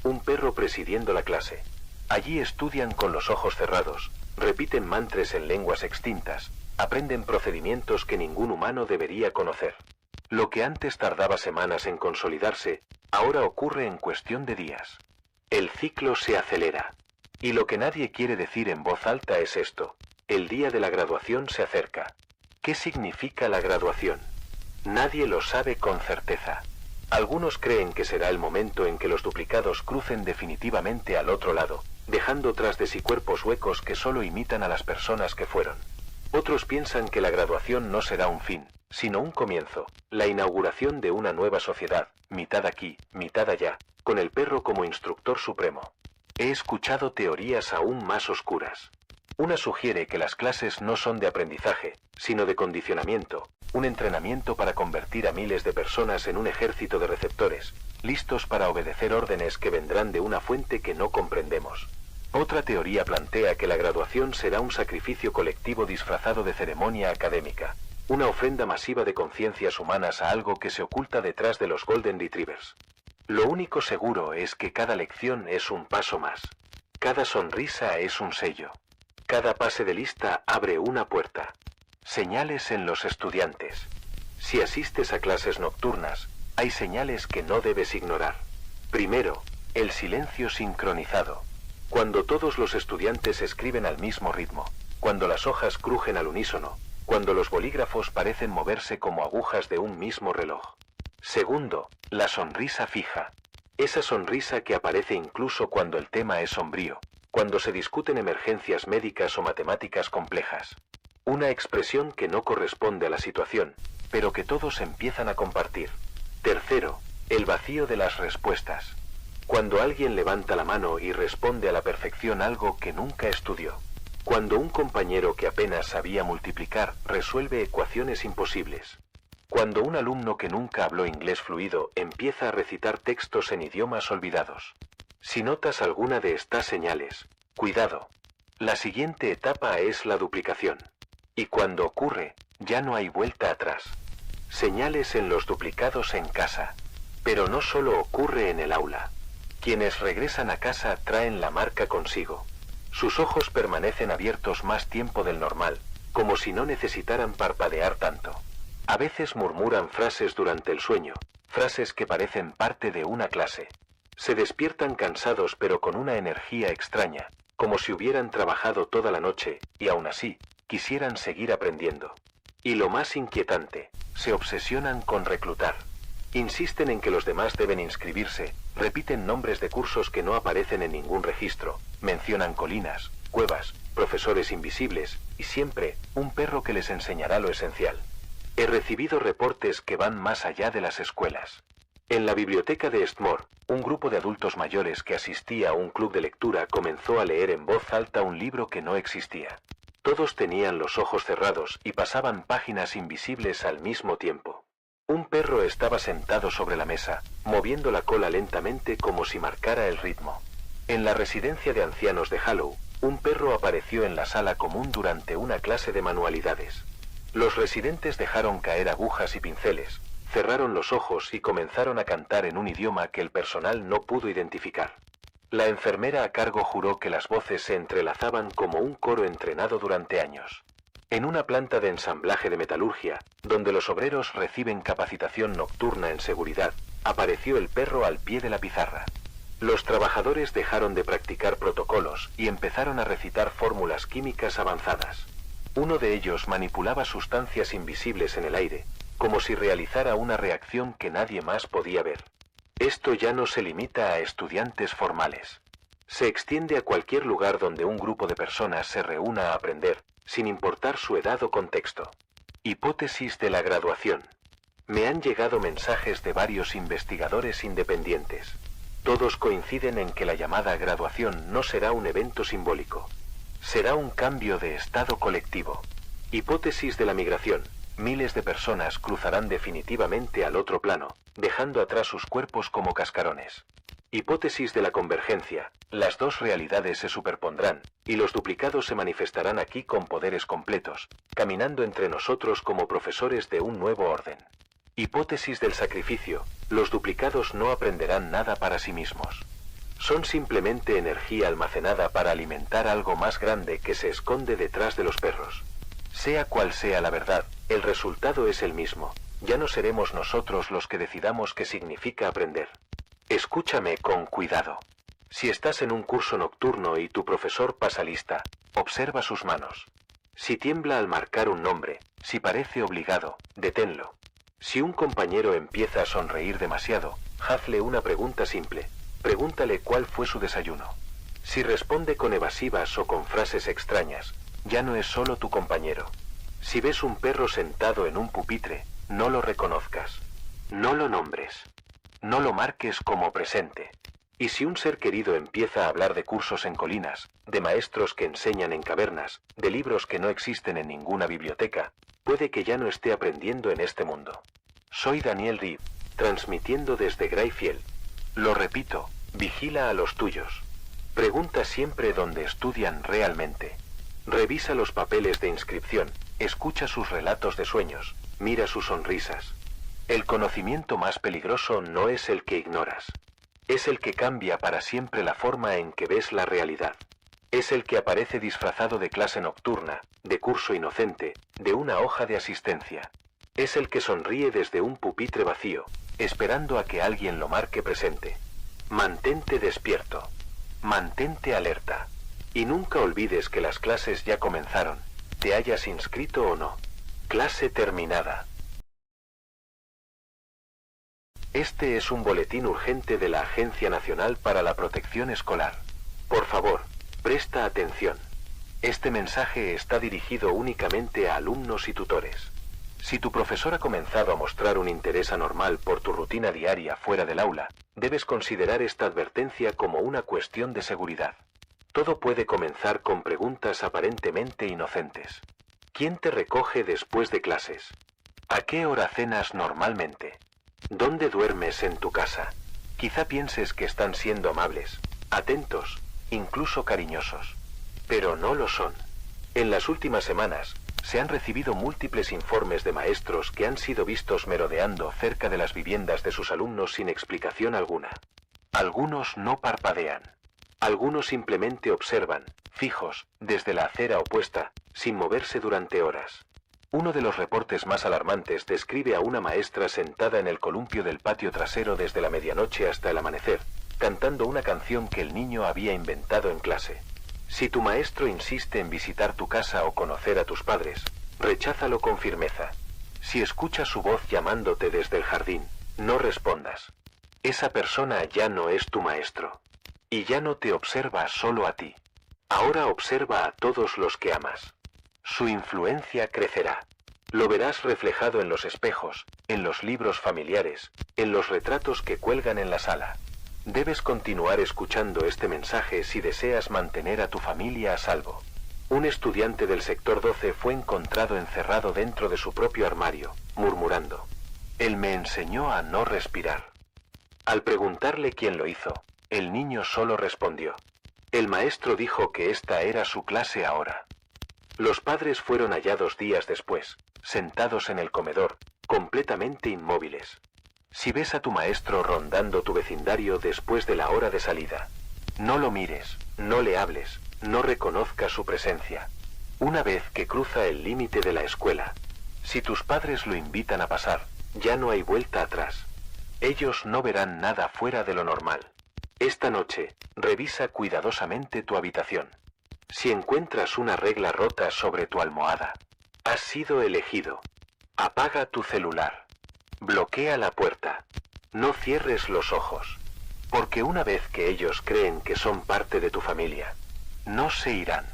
un perro presidiendo la clase. Allí estudian con los ojos cerrados, repiten mantras en lenguas extintas, aprenden procedimientos que ningún humano debería conocer. Lo que antes tardaba semanas en consolidarse, ahora ocurre en cuestión de días. El ciclo se acelera. Y lo que nadie quiere decir en voz alta es esto: el día de la graduación se acerca. ¿Qué significa la graduación? Nadie lo sabe con certeza. Algunos creen que será el momento en que los duplicados crucen definitivamente al otro lado, dejando tras de sí cuerpos huecos que solo imitan a las personas que fueron. Otros piensan que la graduación no será un fin, sino un comienzo, la inauguración de una nueva sociedad, mitad aquí, mitad allá, con el perro como instructor supremo. He escuchado teorías aún más oscuras. Una sugiere que las clases no son de aprendizaje, sino de condicionamiento, un entrenamiento para convertir a miles de personas en un ejército de receptores, listos para obedecer órdenes que vendrán de una fuente que no comprendemos. Otra teoría plantea que la graduación será un sacrificio colectivo disfrazado de ceremonia académica, una ofrenda masiva de conciencias humanas a algo que se oculta detrás de los Golden Retrievers. Lo único seguro es que cada lección es un paso más. Cada sonrisa es un sello. Cada pase de lista abre una puerta. Señales en los estudiantes. Si asistes a clases nocturnas, hay señales que no debes ignorar. Primero, el silencio sincronizado. Cuando todos los estudiantes escriben al mismo ritmo, cuando las hojas crujen al unísono, cuando los bolígrafos parecen moverse como agujas de un mismo reloj. Segundo, la sonrisa fija. Esa sonrisa que aparece incluso cuando el tema es sombrío, cuando se discuten emergencias médicas o matemáticas complejas. Una expresión que no corresponde a la situación, pero que todos empiezan a compartir. Tercero, el vacío de las respuestas. Cuando alguien levanta la mano y responde a la perfección algo que nunca estudió. Cuando un compañero que apenas sabía multiplicar resuelve ecuaciones imposibles. Cuando un alumno que nunca habló inglés fluido empieza a recitar textos en idiomas olvidados. Si notas alguna de estas señales, cuidado. La siguiente etapa es la duplicación. Y cuando ocurre, ya no hay vuelta atrás. Señales en los duplicados en casa. Pero no solo ocurre en el aula. Quienes regresan a casa traen la marca consigo. Sus ojos permanecen abiertos más tiempo del normal, como si no necesitaran parpadear tanto. A veces murmuran frases durante el sueño, frases que parecen parte de una clase. Se despiertan cansados pero con una energía extraña, como si hubieran trabajado toda la noche, y aún así, quisieran seguir aprendiendo. Y lo más inquietante, se obsesionan con reclutar. Insisten en que los demás deben inscribirse, repiten nombres de cursos que no aparecen en ningún registro, mencionan colinas, cuevas, profesores invisibles, y siempre, un perro que les enseñará lo esencial. He recibido reportes que van más allá de las escuelas. En la biblioteca de Eastmore, un grupo de adultos mayores que asistía a un club de lectura comenzó a leer en voz alta un libro que no existía. Todos tenían los ojos cerrados y pasaban páginas invisibles al mismo tiempo. Un perro estaba sentado sobre la mesa, moviendo la cola lentamente como si marcara el ritmo. En la residencia de ancianos de Hallow, un perro apareció en la sala común durante una clase de manualidades. Los residentes dejaron caer agujas y pinceles, cerraron los ojos y comenzaron a cantar en un idioma que el personal no pudo identificar. La enfermera a cargo juró que las voces se entrelazaban como un coro entrenado durante años. En una planta de ensamblaje de metalurgia, donde los obreros reciben capacitación nocturna en seguridad, apareció el perro al pie de la pizarra. Los trabajadores dejaron de practicar protocolos y empezaron a recitar fórmulas químicas avanzadas. Uno de ellos manipulaba sustancias invisibles en el aire, como si realizara una reacción que nadie más podía ver. Esto ya no se limita a estudiantes formales. Se extiende a cualquier lugar donde un grupo de personas se reúna a aprender, sin importar su edad o contexto. Hipótesis de la graduación. Me han llegado mensajes de varios investigadores independientes. Todos coinciden en que la llamada graduación no será un evento simbólico. Será un cambio de estado colectivo. Hipótesis de la migración. Miles de personas cruzarán definitivamente al otro plano, dejando atrás sus cuerpos como cascarones. Hipótesis de la convergencia. Las dos realidades se superpondrán, y los duplicados se manifestarán aquí con poderes completos, caminando entre nosotros como profesores de un nuevo orden. Hipótesis del sacrificio. Los duplicados no aprenderán nada para sí mismos. Son simplemente energía almacenada para alimentar algo más grande que se esconde detrás de los perros. Sea cual sea la verdad, el resultado es el mismo. Ya no seremos nosotros los que decidamos qué significa aprender. Escúchame con cuidado. Si estás en un curso nocturno y tu profesor pasa lista, observa sus manos. Si tiembla al marcar un nombre, si parece obligado, deténlo. Si un compañero empieza a sonreír demasiado, hazle una pregunta simple. Pregúntale cuál fue su desayuno. Si responde con evasivas o con frases extrañas, ya no es solo tu compañero. Si ves un perro sentado en un pupitre, no lo reconozcas. No lo nombres. No lo marques como presente. Y si un ser querido empieza a hablar de cursos en colinas, de maestros que enseñan en cavernas, de libros que no existen en ninguna biblioteca, puede que ya no esté aprendiendo en este mundo. Soy Daniel Reed, transmitiendo desde Greyfield. Lo repito, vigila a los tuyos. Pregunta siempre dónde estudian realmente. Revisa los papeles de inscripción, escucha sus relatos de sueños, mira sus sonrisas. El conocimiento más peligroso no es el que ignoras. Es el que cambia para siempre la forma en que ves la realidad. Es el que aparece disfrazado de clase nocturna, de curso inocente, de una hoja de asistencia. Es el que sonríe desde un pupitre vacío, esperando a que alguien lo marque presente. Mantente despierto. Mantente alerta. Y nunca olvides que las clases ya comenzaron, te hayas inscrito o no. Clase terminada. Este es un boletín urgente de la Agencia Nacional para la Protección Escolar. Por favor, presta atención. Este mensaje está dirigido únicamente a alumnos y tutores. Si tu profesor ha comenzado a mostrar un interés anormal por tu rutina diaria fuera del aula, debes considerar esta advertencia como una cuestión de seguridad. Todo puede comenzar con preguntas aparentemente inocentes. ¿Quién te recoge después de clases? ¿A qué hora cenas normalmente? ¿Dónde duermes en tu casa? Quizá pienses que están siendo amables, atentos, incluso cariñosos. Pero no lo son. En las últimas semanas, se han recibido múltiples informes de maestros que han sido vistos merodeando cerca de las viviendas de sus alumnos sin explicación alguna. Algunos no parpadean. Algunos simplemente observan, fijos, desde la acera opuesta, sin moverse durante horas. Uno de los reportes más alarmantes describe a una maestra sentada en el columpio del patio trasero desde la medianoche hasta el amanecer, cantando una canción que el niño había inventado en clase. Si tu maestro insiste en visitar tu casa o conocer a tus padres, recházalo con firmeza. Si escuchas su voz llamándote desde el jardín, no respondas. Esa persona ya no es tu maestro. Y ya no te observa solo a ti. Ahora observa a todos los que amas. Su influencia crecerá. Lo verás reflejado en los espejos, en los libros familiares, en los retratos que cuelgan en la sala. Debes continuar escuchando este mensaje si deseas mantener a tu familia a salvo. Un estudiante del sector 12 fue encontrado encerrado dentro de su propio armario, murmurando. Él me enseñó a no respirar. Al preguntarle quién lo hizo, el niño solo respondió: el maestro dijo que esta era su clase ahora. Los padres fueron hallados días después, sentados en el comedor, completamente inmóviles. Si ves a tu maestro rondando tu vecindario después de la hora de salida, no lo mires, no le hables, no reconozcas su presencia. Una vez que cruza el límite de la escuela, si tus padres lo invitan a pasar, ya no hay vuelta atrás. Ellos no verán nada fuera de lo normal. Esta noche, revisa cuidadosamente tu habitación. Si encuentras una regla rota sobre tu almohada, has sido elegido. Apaga tu celular. Bloquea la puerta. No cierres los ojos. Porque una vez que ellos creen que son parte de tu familia, no se irán.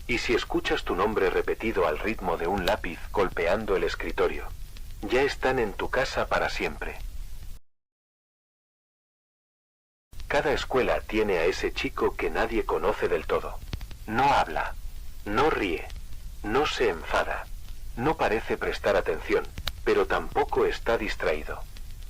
Y si escuchas tu nombre repetido al ritmo de un lápiz golpeando el escritorio, ya están en tu casa para siempre. Cada escuela tiene a ese chico que nadie conoce del todo. No habla, no ríe, no se enfada, no parece prestar atención, pero tampoco está distraído.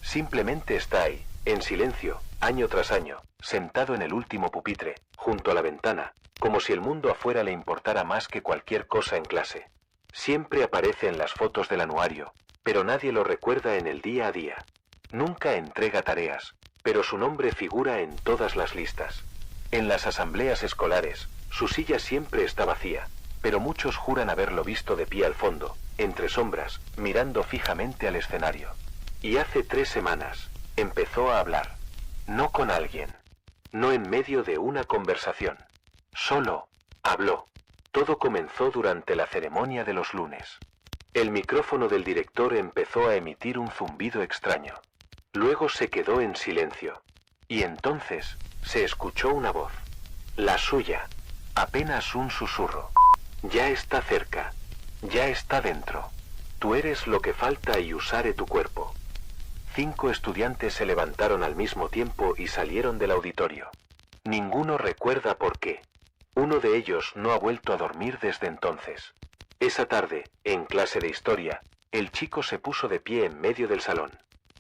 Simplemente está ahí, en silencio, año tras año, sentado en el último pupitre, junto a la ventana, como si el mundo afuera le importara más que cualquier cosa en clase. Siempre aparece en las fotos del anuario, pero nadie lo recuerda en el día a día. Nunca entrega tareas, pero su nombre figura en todas las listas. En las asambleas escolares, su silla siempre está vacía, pero muchos juran haberlo visto de pie al fondo, entre sombras, mirando fijamente al escenario. Y hace 3 semanas, empezó a hablar. No con alguien. No en medio de una conversación. Solo habló. Todo comenzó durante la ceremonia de los lunes. El micrófono del director empezó a emitir un zumbido extraño. Luego se quedó en silencio. Y entonces, se escuchó una voz. La suya. Apenas un susurro. Ya está cerca. Ya está dentro. Tú eres lo que falta y usaré tu cuerpo. 5 estudiantes se levantaron al mismo tiempo y salieron del auditorio. Ninguno recuerda por qué. Uno de ellos no ha vuelto a dormir desde entonces. Esa tarde, en clase de historia, el chico se puso de pie en medio del salón.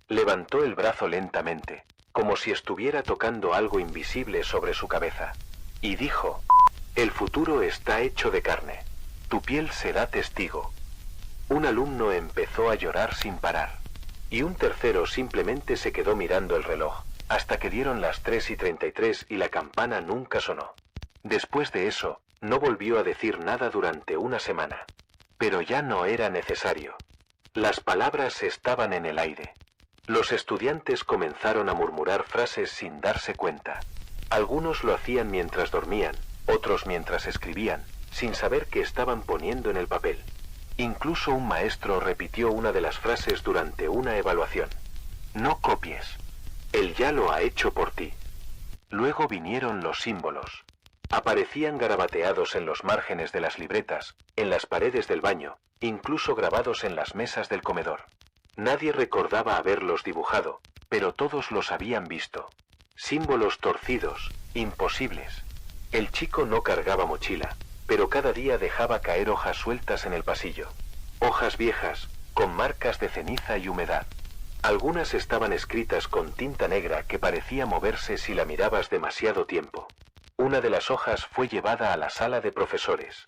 Levantó el brazo lentamente, como si estuviera tocando algo invisible sobre su cabeza. Y dijo: el futuro está hecho de carne. Tu piel será testigo. Un alumno empezó a llorar sin parar. Y un tercero simplemente se quedó mirando el reloj, hasta que dieron las 3:33 y la campana nunca sonó. Después de eso, no volvió a decir nada durante una semana. Pero ya no era necesario. Las palabras estaban en el aire. Los estudiantes comenzaron a murmurar frases sin darse cuenta. Algunos lo hacían mientras dormían, otros mientras escribían, sin saber qué estaban poniendo en el papel. Incluso un maestro repitió una de las frases durante una evaluación. No copies. Él ya lo ha hecho por ti. Luego vinieron los símbolos. Aparecían garabateados en los márgenes de las libretas, en las paredes del baño, incluso grabados en las mesas del comedor. Nadie recordaba haberlos dibujado, pero todos los habían visto. Símbolos torcidos, imposibles. El chico no cargaba mochila, pero cada día dejaba caer hojas sueltas en el pasillo. Hojas viejas, con marcas de ceniza y humedad. Algunas estaban escritas con tinta negra que parecía moverse si la mirabas demasiado tiempo. Una de las hojas fue llevada a la sala de profesores.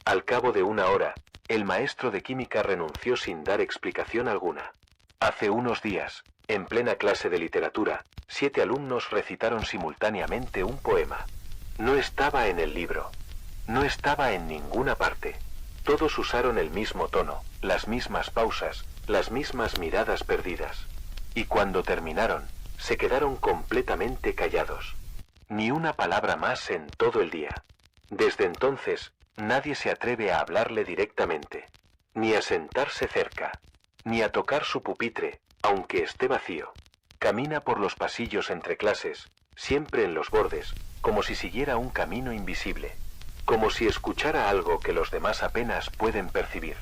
Al cabo de una hora, el maestro de química renunció sin dar explicación alguna. Hace unos días, en plena clase de literatura, 7 alumnos recitaron simultáneamente un poema. No estaba en el libro. No estaba en ninguna parte. Todos usaron el mismo tono, las mismas pausas, las mismas miradas perdidas. Y cuando terminaron, se quedaron completamente callados. Ni una palabra más en todo el día. Desde entonces, nadie se atreve a hablarle directamente, ni a sentarse cerca, ni a tocar su pupitre, aunque esté vacío. Camina por los pasillos entre clases, siempre en los bordes, como si siguiera un camino invisible, como si escuchara algo que los demás apenas pueden percibir.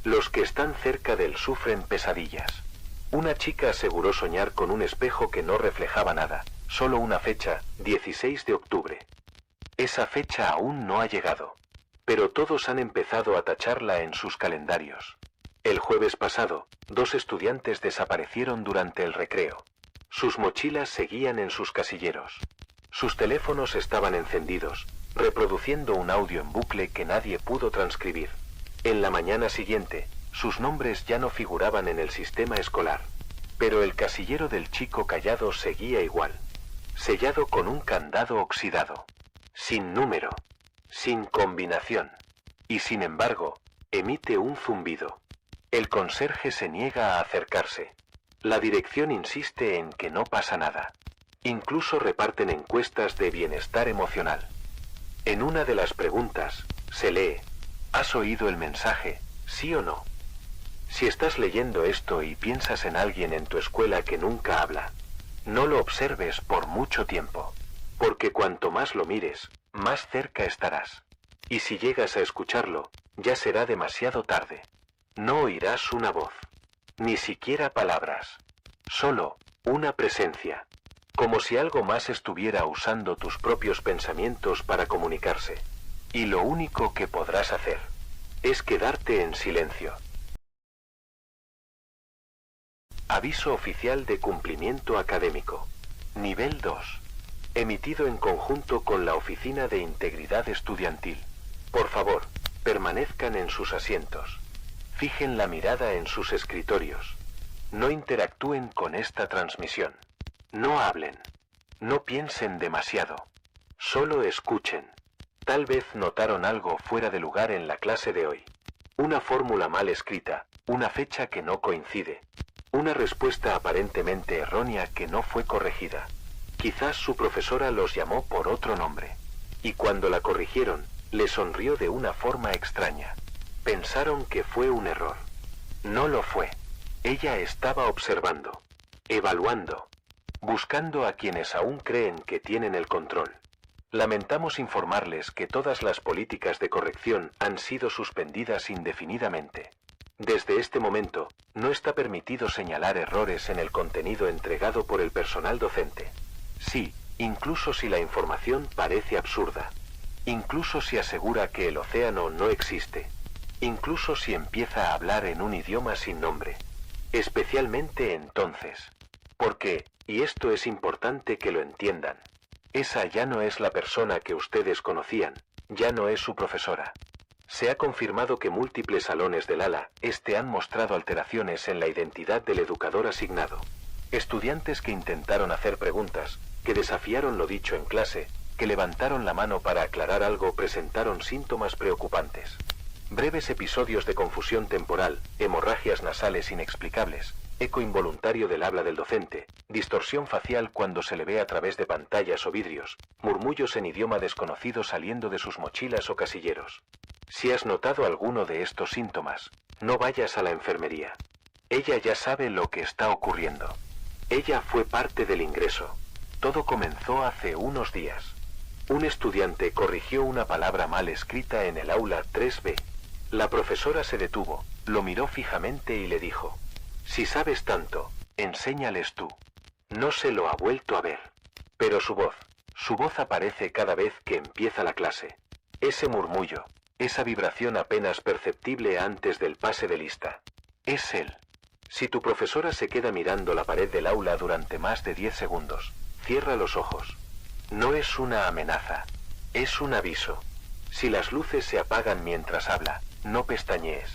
Los que están cerca de él sufren pesadillas. Una chica aseguró soñar con un espejo que no reflejaba nada, solo una fecha, 16 de octubre. Esa fecha aún no ha llegado, pero todos han empezado a tacharla en sus calendarios. El jueves pasado, 2 estudiantes desaparecieron durante el recreo. Sus mochilas seguían en sus casilleros. Sus teléfonos estaban encendidos, reproduciendo un audio en bucle que nadie pudo transcribir. En la mañana siguiente, sus nombres ya no figuraban en el sistema escolar. Pero el casillero del chico callado seguía igual, sellado con un candado oxidado, sin número, sin combinación. Y sin embargo, emite un zumbido. El conserje se niega a acercarse. La dirección insiste en que no pasa nada. Incluso reparten encuestas de bienestar emocional. En una de las preguntas, se lee: ¿has oído el mensaje, sí o no? Si estás leyendo esto y piensas en alguien en tu escuela que nunca habla, no lo observes por mucho tiempo, porque cuanto más lo mires, más cerca estarás. Y si llegas a escucharlo, ya será demasiado tarde. No oirás una voz, ni siquiera palabras, solo una presencia, como si algo más estuviera usando tus propios pensamientos para comunicarse. Y lo único que podrás hacer es quedarte en silencio. Aviso oficial de cumplimiento académico. Nivel 2. Emitido en conjunto con la Oficina de Integridad Estudiantil. Por favor, permanezcan en sus asientos. Fijen la mirada en sus escritorios. No interactúen con esta transmisión. No hablen. No piensen demasiado. Solo escuchen. Tal vez notaron algo fuera de lugar en la clase de hoy. Una fórmula mal escrita, una fecha que no coincide, una respuesta aparentemente errónea que no fue corregida. Quizás su profesora los llamó por otro nombre. Y cuando la corrigieron, le sonrió de una forma extraña. Pensaron que fue un error. No lo fue. Ella estaba observando, evaluando, buscando a quienes aún creen que tienen el control. Lamentamos informarles que todas las políticas de corrección han sido suspendidas indefinidamente. Desde este momento, no está permitido señalar errores en el contenido entregado por el personal docente. Sí, incluso si la información parece absurda. Incluso si asegura que el océano no existe. Incluso si empieza a hablar en un idioma sin nombre. Especialmente entonces. Porque, y esto es importante que lo entiendan, esa ya no es la persona que ustedes conocían, ya no es su profesora. Se ha confirmado que múltiples salones del ala han mostrado alteraciones en la identidad del educador asignado. Estudiantes que intentaron hacer preguntas, que desafiaron lo dicho en clase, que levantaron la mano para aclarar algo presentaron síntomas preocupantes. Breves episodios de confusión temporal, hemorragias nasales inexplicables, eco involuntario del habla del docente, distorsión facial cuando se le ve a través de pantallas o vidrios, murmullos en idioma desconocido saliendo de sus mochilas o casilleros. Si has notado alguno de estos síntomas, no vayas a la enfermería. Ella ya sabe lo que está ocurriendo. Ella fue parte del ingreso. Todo comenzó hace unos días. Un estudiante corrigió una palabra mal escrita en el aula 3B. La profesora se detuvo, lo miró fijamente y le dijo: si sabes tanto, enséñales tú. No se lo ha vuelto a ver. Pero su voz aparece cada vez que empieza la clase. Ese murmullo, esa vibración apenas perceptible antes del pase de lista. Es él. Si tu profesora se queda mirando la pared del aula durante más de 10 segundos, cierra los ojos. No es una amenaza, es un aviso. Si las luces se apagan mientras habla, no pestañees.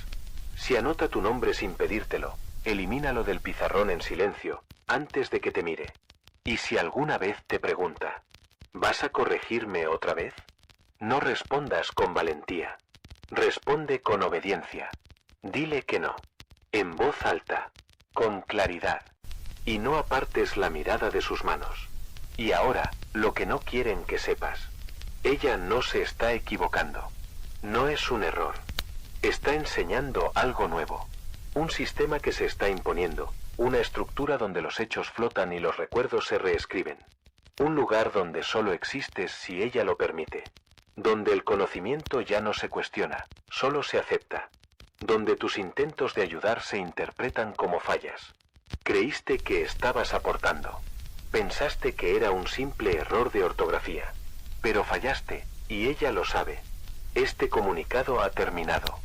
Si anota tu nombre sin pedírtelo, elimínalo del pizarrón en silencio, antes de que te mire. Y si alguna vez te pregunta, ¿vas a corregirme otra vez? No respondas con valentía. Responde con obediencia. Dile que no. En voz alta, con claridad. Y no apartes la mirada de sus manos. Y ahora, lo que no quieren que sepas. Ella no se está equivocando. No es un error. Está enseñando algo nuevo. Un sistema que se está imponiendo. Una estructura donde los hechos flotan y los recuerdos se reescriben. Un lugar donde solo existes si ella lo permite. Donde el conocimiento ya no se cuestiona, solo se acepta. Donde tus intentos de ayudar se interpretan como fallas. Creíste que estabas aportando. Pensaste que era un simple error de ortografía. Pero fallaste, y ella lo sabe. Este comunicado ha terminado.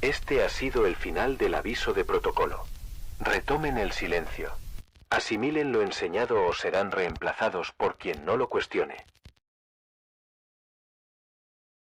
Este ha sido el final del aviso de protocolo. Retomen el silencio. Asimilen lo enseñado o serán reemplazados por quien no lo cuestione.